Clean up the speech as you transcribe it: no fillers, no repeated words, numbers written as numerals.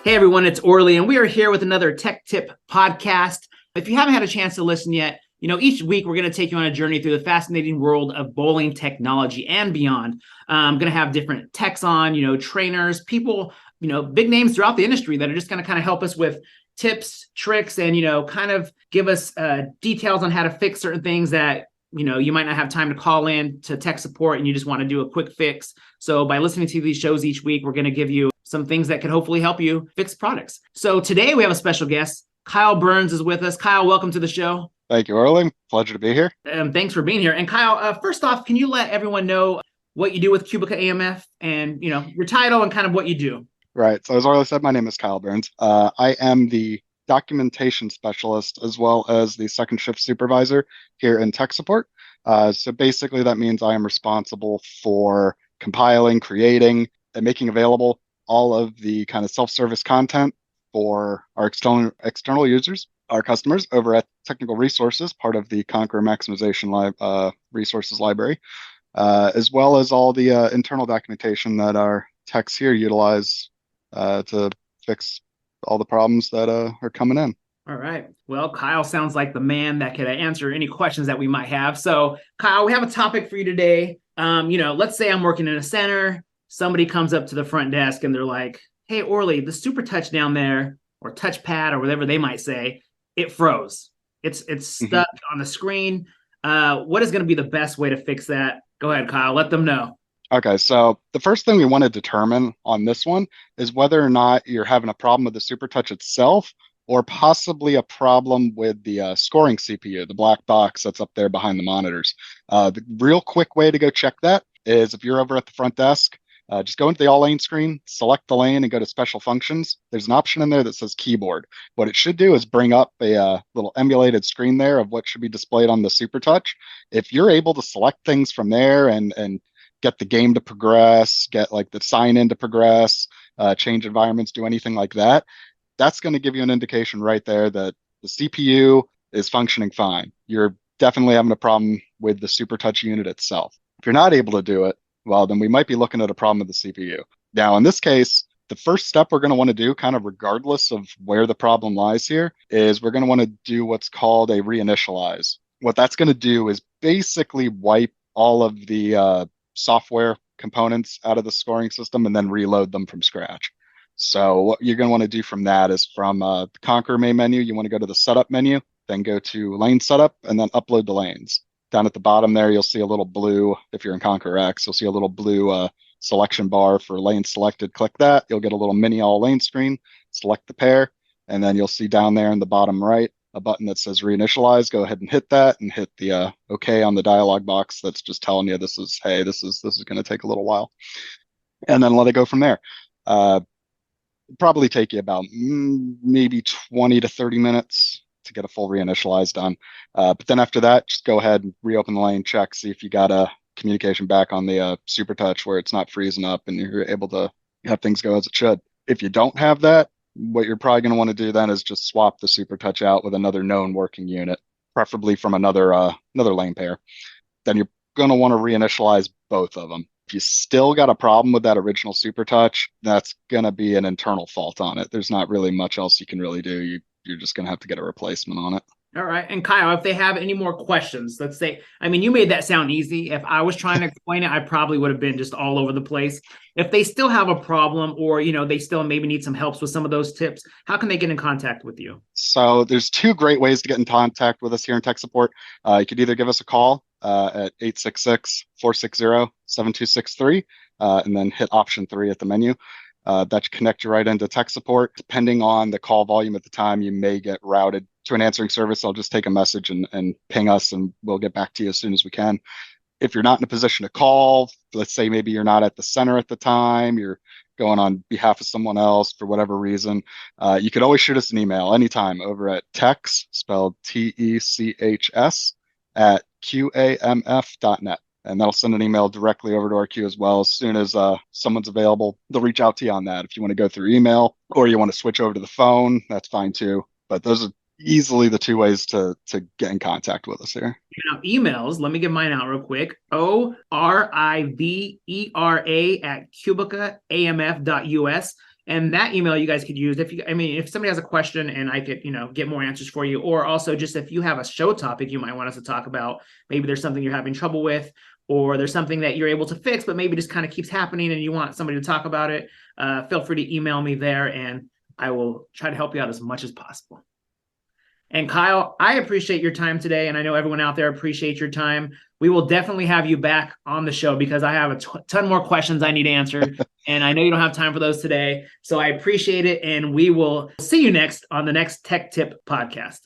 Hey everyone, it's Orly, and we are here with another Tech Tip podcast. If you haven't had a chance to listen yet, each week we're going to take you on a journey through the fascinating world of bowling technology and beyond. I'm going to have different techs on, trainers, people, big names throughout the industry that are just going to kind of help us with tips, tricks, and, kind of give us details on how to fix certain things that you might not have time to call in to tech support and you just want to do a quick fix. So by listening to these shows each week, we're going to give you some things that could hopefully help you fix products. So today we have a special guest. Kyle Burns is with us. Kyle, welcome to the show. Thank you, Orly. Pleasure to be here. Thanks for being here. And Kyle, first off, can you let everyone know what you do with QubicaAMF and, your title and kind of what you do? Right. So as Orly said, my name is Kyle Burns. I am the documentation specialist as well as the second shift supervisor here in tech support. So basically that means I am responsible for compiling, creating, and making available all of the kind of self-service content for our external users, our customers over at Technical Resources, part of the Conqueror Maximization Resources Library, as well as all the internal documentation that our techs here utilize to fix all the problems that are coming in. All right. Well, Kyle sounds like the man that could answer any questions that we might have. So, Kyle, we have a topic for you today. Let's say I'm working in a center. Somebody comes up to the front desk and they're like, "Hey, Orly, the super touch down there, or touchpad, or whatever they might say, it froze. It's stuck on the screen. What is going to be the best way to fix that?" Go ahead, Kyle. Let them know. Okay, so the first thing we want to determine on this one is whether or not you're having a problem with the super touch itself, or possibly a problem with the scoring CPU, the black box that's up there behind the monitors. The real quick way to go check that is if you're over at the front desk, just go into the all lane screen, select the lane and go to special functions. There's an option in there that says keyboard. What it should do is bring up a little emulated screen there of what should be displayed on the super touch. If you're able to select things from there and get the game to progress, get like the sign in to progress, change environments, do anything like that, that's going to give you an indication right there that the CPU is functioning fine. You're definitely having a problem with the super touch unit itself. If you're not able to do it, well, then we might be looking at a problem with the CPU. Now, in this case, the first step we're going to want to do, kind of regardless of where the problem lies here, is we're going to want to do what's called a reinitialize. What that's going to do is basically wipe all of the software components out of the scoring system and then reload them from scratch. So what you're going to want to do from that is from the Conqueror main menu, you want to go to the setup menu, then go to lane setup and then upload the lanes. Down at the bottom there, you'll see a little blue, if you're in Conqueror X, you'll see a little blue selection bar for lane selected. Click that. You'll get a little mini all lane screen, select the pair, and then you'll see down there in the bottom right a button that says reinitialize. Go ahead and hit that and hit the OK on the dialog box. That's just telling you this is going to take a little while. And then let it go from there. Probably take you about maybe 20 to 30 minutes to get a full reinitialize done. But then after that, just go ahead and reopen the lane, check, see if you got a communication back on the super touch where it's not freezing up and you're able to have things go as it should. If you don't have that, what you're probably going to want to do then is just swap the super touch out with another known working unit, preferably from another lane pair. Then you're going to want to reinitialize both of them. If you still got a problem with that original super touch, that's going to be an internal fault on it. There's not really much else you can really do. You're just going to have to get a replacement on it. All right. And Kyle, if they have any more questions, let's say, you made that sound easy. If I was trying to explain it, I probably would have been just all over the place. If they still have a problem or, they still maybe need some helps with some of those tips, how can they get in contact with you? So there's two great ways to get in contact with us here in tech support. You could either give us a call at 866-460-7263 and then hit option 3 at the menu. That should connect you right into tech support. Depending on the call volume at the time, you may get routed to an answering service. I'll just take a message and ping us and we'll get back to you as soon as we can. If you're not in a position to call, let's say maybe you're not at the center at the time, you're going on behalf of someone else for whatever reason, you could always shoot us an email anytime over at techs, spelled TECHS, at QAMF.net. And that'll send an email directly over to our queue as well. As soon as someone's available, they'll reach out to you on that. If you want to go through email or you want to switch over to the phone, that's fine too. But those are easily the two ways to get in contact with us here. Now, emails, let me get mine out real quick. ORIVERA at QubicaAMF.us And that email you guys could use if somebody has a question and I could, get more answers for you, or also just if you have a show topic you might want us to talk about, maybe there's something you're having trouble with, or there's something that you're able to fix, but maybe just kind of keeps happening and you want somebody to talk about it, feel free to email me there and I will try to help you out as much as possible. And Kyle, I appreciate your time today, and I know everyone out there appreciates your time. We will definitely have you back on the show because I have a ton more questions I need answered, and I know you don't have time for those today. So I appreciate it, and we will see you next on the next Tech Tip podcast.